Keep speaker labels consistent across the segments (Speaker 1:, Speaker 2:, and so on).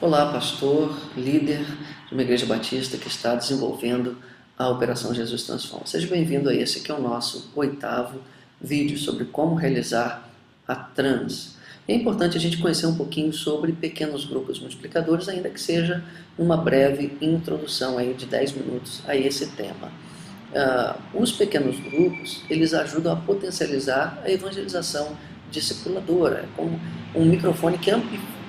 Speaker 1: Olá, pastor, líder de uma igreja batista que está desenvolvendo a Operação Jesus Transforma. Seja bem-vindo a esse que é o nosso 8º vídeo sobre como realizar a trans. É importante a gente conhecer um pouquinho sobre pequenos grupos multiplicadores, ainda que seja uma breve introdução aí de 10 minutos a esse tema. Os pequenos grupos, eles ajudam a potencializar a evangelização discipuladora, é como um microfone que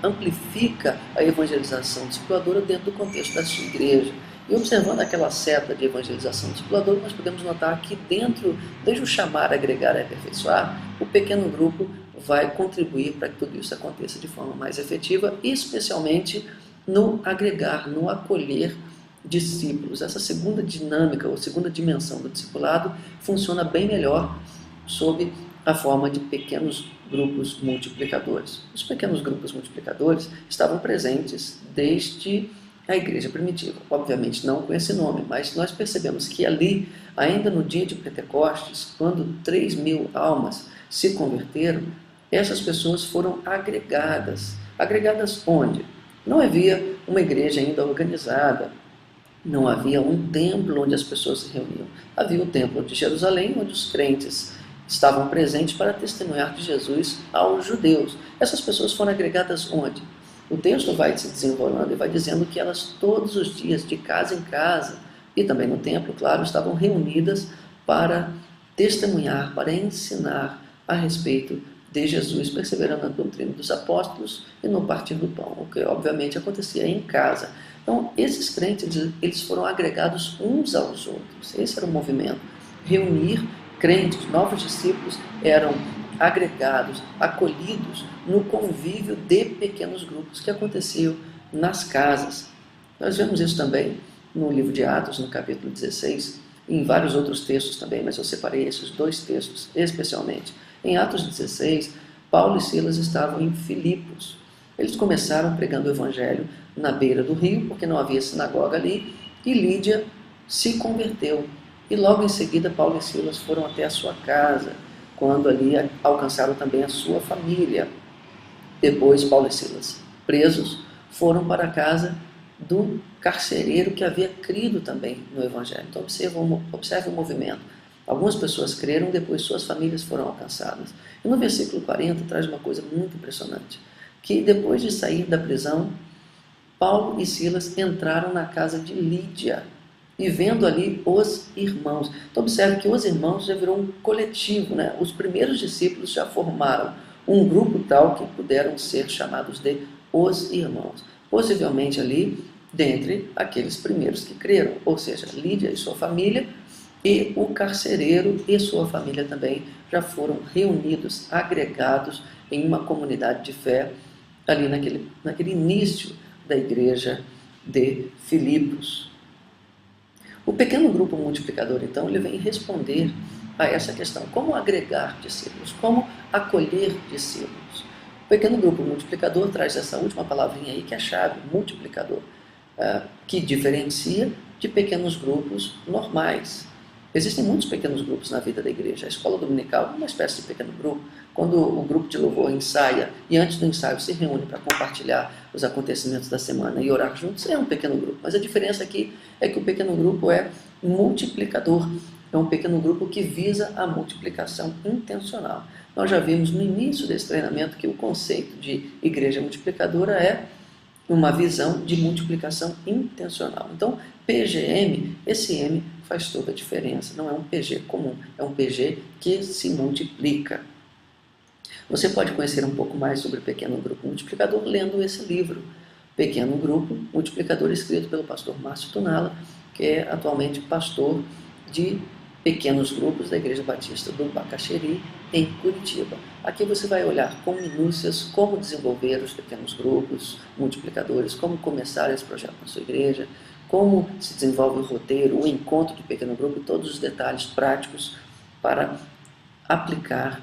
Speaker 1: amplifica a evangelização discipuladora dentro do contexto da sua igreja. E observando aquela seta de evangelização discipuladora, nós podemos notar que dentro, desde o chamar, agregar e aperfeiçoar, o pequeno grupo vai contribuir para que tudo isso aconteça de forma mais efetiva, especialmente no agregar, no acolher discípulos. Essa segunda dinâmica, ou segunda dimensão do discipulado, funciona bem melhor sob a forma de pequenos grupos multiplicadores. Os pequenos grupos multiplicadores estavam presentes desde a igreja primitiva. Obviamente não com esse nome, mas nós percebemos que ali, ainda no dia de Pentecostes, quando 3.000 almas se converteram, essas pessoas foram agregadas. Agregadas onde? Não havia uma igreja ainda organizada, não havia um templo onde as pessoas se reuniam. Havia o templo de Jerusalém, onde os crentes estavam presentes para testemunhar de Jesus aos judeus. Essas pessoas foram agregadas onde? O texto vai se desenrolando e vai dizendo que elas todos os dias, de casa em casa, e também no templo, claro, estavam reunidas para testemunhar, para ensinar a respeito de Jesus, perseverando na doutrina dos apóstolos e no partir do pão, o que obviamente acontecia em casa. Então, esses crentes, eles foram agregados uns aos outros. Esse era o movimento. Reunir crentes, novos discípulos, eram agregados, acolhidos no convívio de pequenos grupos que aconteciam nas casas. Nós vemos isso também no livro de Atos, no capítulo 16, e em vários outros textos também, mas eu separei esses 2 textos especialmente. Em Atos 16, Paulo e Silas estavam em Filipos. Eles começaram pregando o evangelho na beira do rio, porque não havia sinagoga ali, e Lídia se converteu. E logo em seguida, Paulo e Silas foram até a sua casa, quando ali alcançaram também a sua família. Depois, Paulo e Silas, presos, foram para a casa do carcereiro que havia crido também no evangelho. Então, observe o movimento. Algumas pessoas creram, depois suas famílias foram alcançadas. E no versículo 40 traz uma coisa muito impressionante, que depois de sair da prisão, Paulo e Silas entraram na casa de Lídia, e vendo ali os irmãos. Então observe que os irmãos já virou um coletivo, né? Os primeiros discípulos já formaram um grupo tal que puderam ser chamados de os irmãos. Possivelmente ali, dentre aqueles primeiros que creram, ou seja, Lídia e sua família, e o carcereiro e sua família também já foram reunidos, agregados em uma comunidade de fé, ali naquele início da igreja de Filipos. O pequeno grupo multiplicador, então, ele vem responder a essa questão. Como agregar discípulos? Como acolher discípulos? O pequeno grupo multiplicador traz essa última palavrinha aí, que é a chave, multiplicador, que diferencia de pequenos grupos normais. Existem muitos pequenos grupos na vida da igreja. A escola dominical é uma espécie de pequeno grupo. Quando o grupo de louvor ensaia e antes do ensaio se reúne para compartilhar os acontecimentos da semana e orar juntos, é um pequeno grupo. Mas a diferença aqui é que o pequeno grupo é multiplicador. É um pequeno grupo que visa a multiplicação intencional. Nós já vimos no início desse treinamento que o conceito de igreja multiplicadora é uma visão de multiplicação intencional. Então, PGM, esse M faz toda a diferença. Não é um PG comum, é um PG que se multiplica. Você pode conhecer um pouco mais sobre o pequeno grupo multiplicador lendo esse livro, Pequeno Grupo Multiplicador, escrito pelo pastor Márcio Tunala, que é atualmente pastor de pequenos grupos da Igreja Batista do Bacaxeri, em Curitiba. Aqui você vai olhar com minúcias como desenvolver os pequenos grupos multiplicadores, como começar esse projeto na sua igreja, como se desenvolve o roteiro, o encontro de pequeno grupo, todos os detalhes práticos para aplicar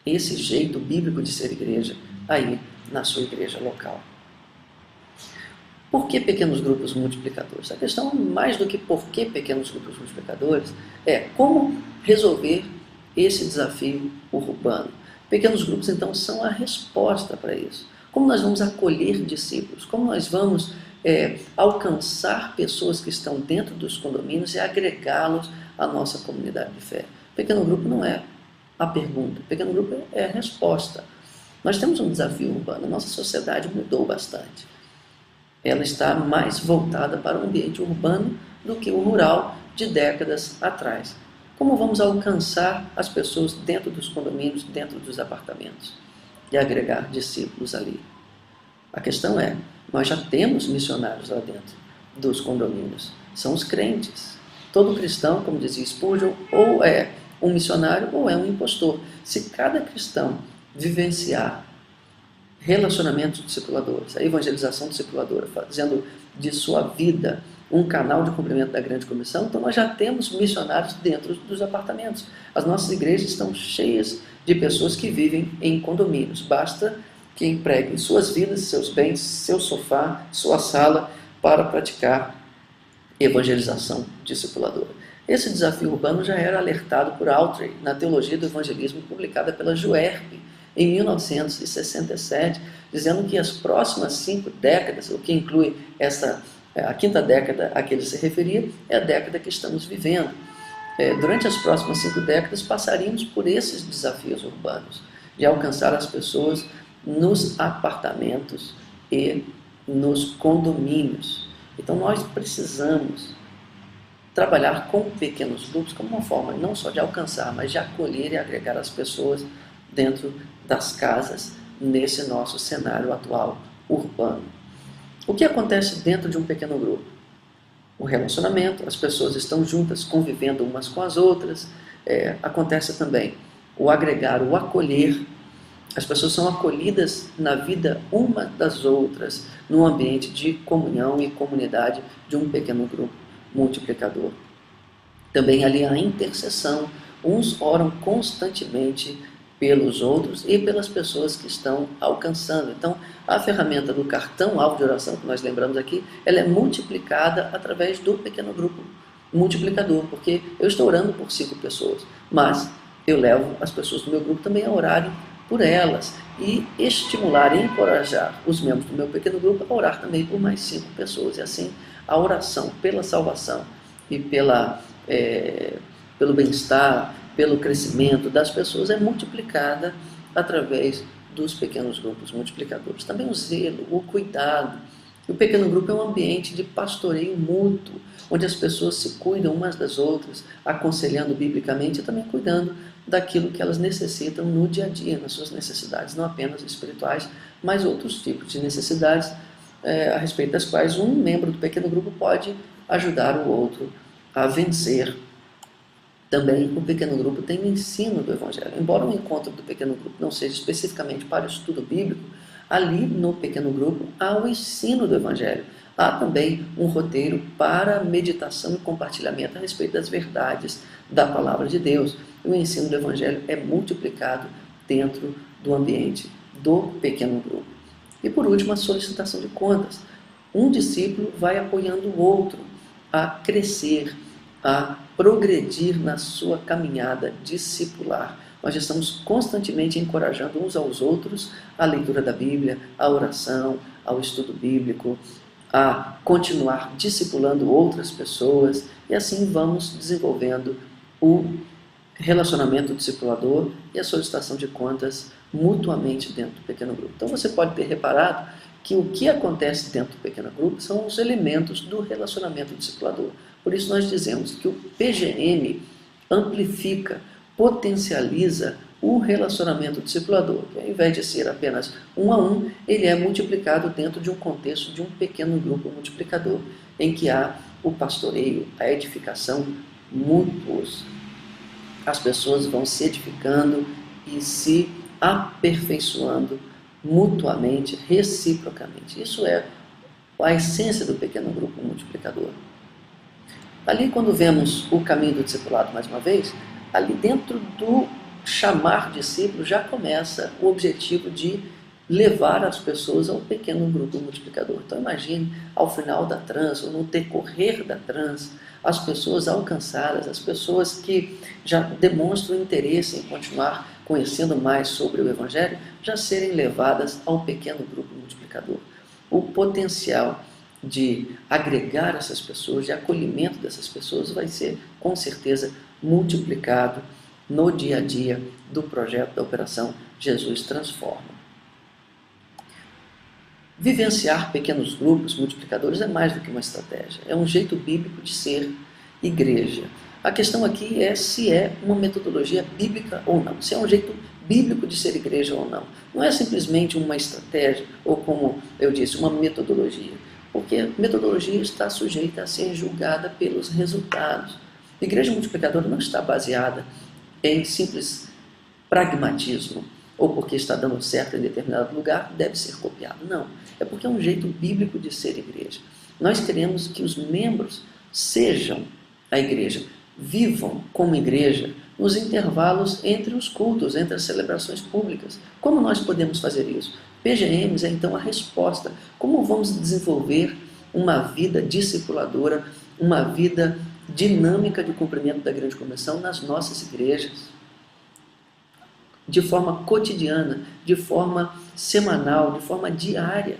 Speaker 1: esse jeito bíblico de ser igreja aí na sua igreja local. Por que pequenos grupos multiplicadores? A questão, mais do que por que pequenos grupos multiplicadores, é como resolver esse desafio urbano. Pequenos grupos, então, são a resposta para isso. Como nós vamos acolher discípulos? Como nós vamos alcançar pessoas que estão dentro dos condomínios e agregá-los à nossa comunidade de fé? Pequeno grupo não é a pergunta, pequeno grupo é a resposta. Nós temos um desafio urbano, a nossa sociedade mudou bastante. Ela está mais voltada para o ambiente urbano do que o rural de décadas atrás. Como vamos alcançar as pessoas dentro dos condomínios, dentro dos apartamentos e agregar discípulos ali? A questão é, nós já temos missionários lá dentro dos condomínios, são os crentes. Todo cristão, como dizia Spurgeon, ou é um missionário ou é um impostor. Se cada cristão vivenciar relacionamentos discipuladores, a evangelização discipuladora, fazendo de sua vida um canal de cumprimento da grande comissão, então nós já temos missionários dentro dos apartamentos. As nossas igrejas estão cheias de pessoas que vivem em condomínios. Basta que empreguem suas vidas, seus bens, seu sofá, sua sala para praticar evangelização discipuladora. Esse desafio urbano já era alertado por Altrey na Teologia do Evangelismo, publicada pela Juerp em 1967, dizendo que as próximas 5 décadas, o que inclui a quinta década a que ele se referia, é a década que estamos vivendo. Durante as próximas 5 décadas passaríamos por esses desafios urbanos, de alcançar as pessoas nos apartamentos e nos condomínios. Então nós precisamos trabalhar com pequenos grupos como uma forma não só de alcançar, mas de acolher e agregar as pessoas dentro das casas nesse nosso cenário atual urbano. O que acontece dentro de um pequeno grupo? O relacionamento, as pessoas estão juntas, convivendo umas com as outras. Acontece também o agregar, o acolher. As pessoas são acolhidas na vida uma das outras, num ambiente de comunhão e comunidade de um pequeno grupo multiplicador. Também ali a intercessão. Uns oram constantemente pelos outros e pelas pessoas que estão alcançando. Então, a ferramenta do cartão-alvo de oração, que nós lembramos aqui, ela é multiplicada através do pequeno grupo multiplicador, porque eu estou orando por 5 pessoas, mas eu levo as pessoas do meu grupo também a orarem por elas e estimular e encorajar os membros do meu pequeno grupo a orar também por mais 5 pessoas. E assim, a oração pela salvação e pelo bem-estar, pelo crescimento das pessoas é multiplicada através dos pequenos grupos multiplicadores. Também o zelo, o cuidado. O pequeno grupo é um ambiente de pastoreio mútuo, onde as pessoas se cuidam umas das outras, aconselhando biblicamente e também cuidando daquilo que elas necessitam no dia a dia, nas suas necessidades, não apenas espirituais, mas outros tipos de necessidades a respeito das quais um membro do pequeno grupo pode ajudar o outro a vencer. Também o pequeno grupo tem o ensino do Evangelho. Embora o encontro do pequeno grupo não seja especificamente para o estudo bíblico, ali no pequeno grupo há o ensino do Evangelho. Há também um roteiro para meditação e compartilhamento a respeito das verdades da Palavra de Deus. O ensino do Evangelho é multiplicado dentro do ambiente do pequeno grupo. E por último, a solicitação de contas. Um discípulo vai apoiando o outro a crescer, a progredir na sua caminhada discipular. Nós estamos constantemente encorajando uns aos outros a leitura da Bíblia, a oração, ao estudo bíblico, a continuar discipulando outras pessoas e assim vamos desenvolvendo o relacionamento discipulador e a solicitação de contas mutuamente dentro do pequeno grupo. Então você pode ter reparado que o que acontece dentro do pequeno grupo são os elementos do relacionamento discipulador. Por isso nós dizemos que o PGM amplifica, potencializa o relacionamento discipulador, que ao invés de ser apenas 1 a 1, ele é multiplicado dentro de um contexto de um pequeno grupo multiplicador, em que há o pastoreio, a edificação mútuos. As pessoas vão se edificando e se aperfeiçoando mutuamente, reciprocamente. Isso é a essência do pequeno grupo multiplicador. Ali, quando vemos o caminho do discipulado mais uma vez, ali dentro do chamar discípulo já começa o objetivo de levar as pessoas ao pequeno grupo multiplicador. Então imagine, ao final da trans, ou no decorrer da trans, as pessoas alcançadas, as pessoas que já demonstram interesse em continuar conhecendo mais sobre o Evangelho, já serem levadas ao pequeno grupo multiplicador. O potencial de agregar essas pessoas, de acolhimento dessas pessoas, vai ser, com certeza, multiplicado no dia a dia do projeto da Operação Jesus Transforma. Vivenciar pequenos grupos multiplicadores é mais do que uma estratégia, é um jeito bíblico de ser igreja. A questão aqui é se é uma metodologia bíblica ou não, se é um jeito bíblico de ser igreja ou não. Não é simplesmente uma estratégia ou, como eu disse, uma metodologia, porque metodologia está sujeita a ser julgada pelos resultados. A igreja multiplicadora não está baseada em simples pragmatismo, ou porque está dando certo em determinado lugar, deve ser copiado. Não, é porque é um jeito bíblico de ser igreja. Nós queremos que os membros sejam a igreja, vivam como igreja nos intervalos entre os cultos, entre as celebrações públicas. Como nós podemos fazer isso? PGMs é então a resposta. Como vamos desenvolver uma vida discipuladora, uma vida dinâmica de cumprimento da grande comissão nas nossas igrejas? De forma cotidiana, de forma semanal, de forma diária,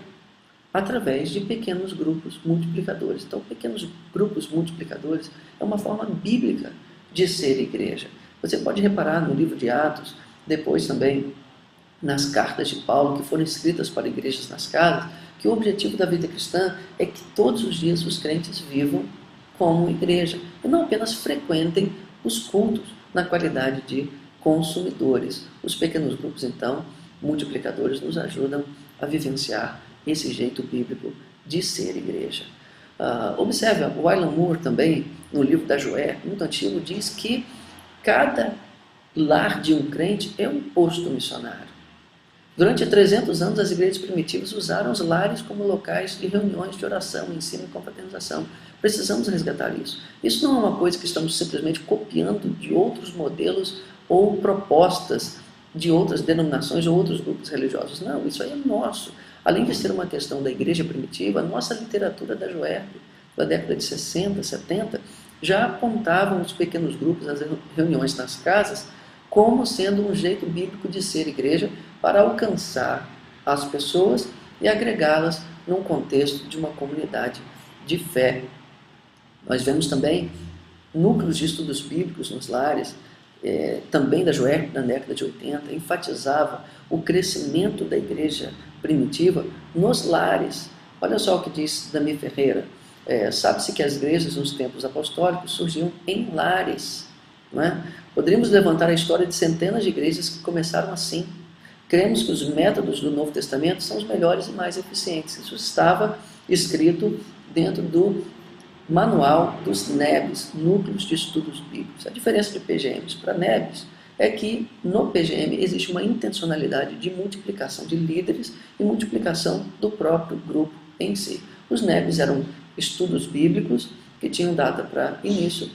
Speaker 1: através de pequenos grupos multiplicadores. Então, pequenos grupos multiplicadores é uma forma bíblica de ser igreja. Você pode reparar no livro de Atos, depois também nas cartas de Paulo, que foram escritas para igrejas nas casas, que o objetivo da vida cristã é que todos os dias os crentes vivam como igreja, e não apenas frequentem os cultos na qualidade de consumidores. Os pequenos grupos, então, multiplicadores, nos ajudam a vivenciar esse jeito bíblico de ser igreja. Observe, o Wyland Moore também, no livro da Joé, muito antigo, diz que cada lar de um crente é um posto missionário. Durante 300 anos, as igrejas primitivas usaram os lares como locais de reuniões de oração, ensino e confraternização. Precisamos resgatar isso. Isso não é uma coisa que estamos simplesmente copiando de outros modelos ou propostas de outras denominações ou outros grupos religiosos. Não, isso aí é nosso. Além de ser uma questão da igreja primitiva, a nossa literatura da Joerp, da década de 60, 70, já apontavam os pequenos grupos, as reuniões nas casas, como sendo um jeito bíblico de ser igreja para alcançar as pessoas e agregá-las num contexto de uma comunidade de fé. Nós vemos também núcleos de estudos bíblicos nos lares, também da Joerp, na década de 80, enfatizava o crescimento da igreja primitiva nos lares. Olha só o que diz Dami Ferreira. Sabe-se que as igrejas nos tempos apostólicos surgiam em lares. Não é? Poderíamos levantar a história de centenas de igrejas que começaram assim. Cremos que os métodos do Novo Testamento são os melhores e mais eficientes. Isso estava escrito dentro do manual dos NEBs, Núcleos de Estudos Bíblicos. A diferença de PGMs para NEBs é que no PGM existe uma intencionalidade de multiplicação de líderes e multiplicação do próprio grupo em si. Os NEBs eram estudos bíblicos que tinham data para início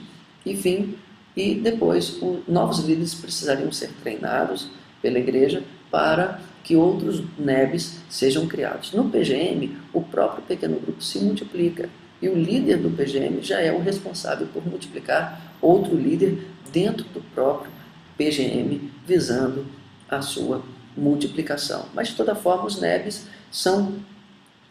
Speaker 1: e fim, e depois novos líderes precisariam ser treinados pela igreja para que outros NEBs sejam criados. No PGM, o próprio pequeno grupo se multiplica e o líder do PGM já é o responsável por multiplicar outro líder dentro do próprio PGM, visando a sua multiplicação. Mas, de toda forma, os NEBs são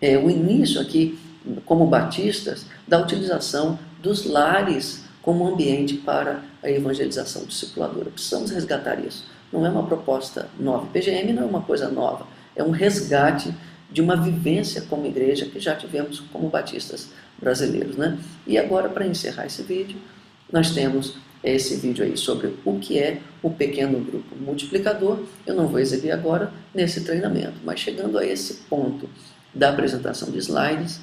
Speaker 1: o início aqui, como batistas, da utilização dos lares como ambiente para a evangelização discipuladora. Precisamos resgatar isso. Não é uma proposta nova. PGM não é uma coisa nova. É um resgate de uma vivência como igreja que já tivemos como batistas brasileiros, né? E agora, para encerrar esse vídeo, nós temos esse vídeo aí sobre o que é o pequeno grupo multiplicador. Eu não vou exibir agora nesse treinamento, mas chegando a esse ponto da apresentação de slides,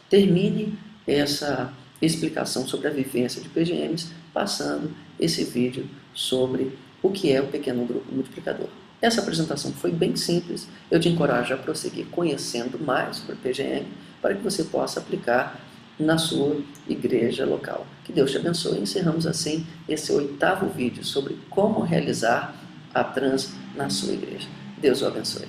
Speaker 1: termine essa explicação sobre a vivência de PGMs, passando esse vídeo sobre o que é o pequeno grupo multiplicador. Essa apresentação foi bem simples, eu te encorajo a prosseguir conhecendo mais sobre PGM, para que você possa aplicar na sua igreja local. Que Deus te abençoe. Encerramos assim esse 8º vídeo sobre como realizar a trans na sua igreja. Deus o abençoe.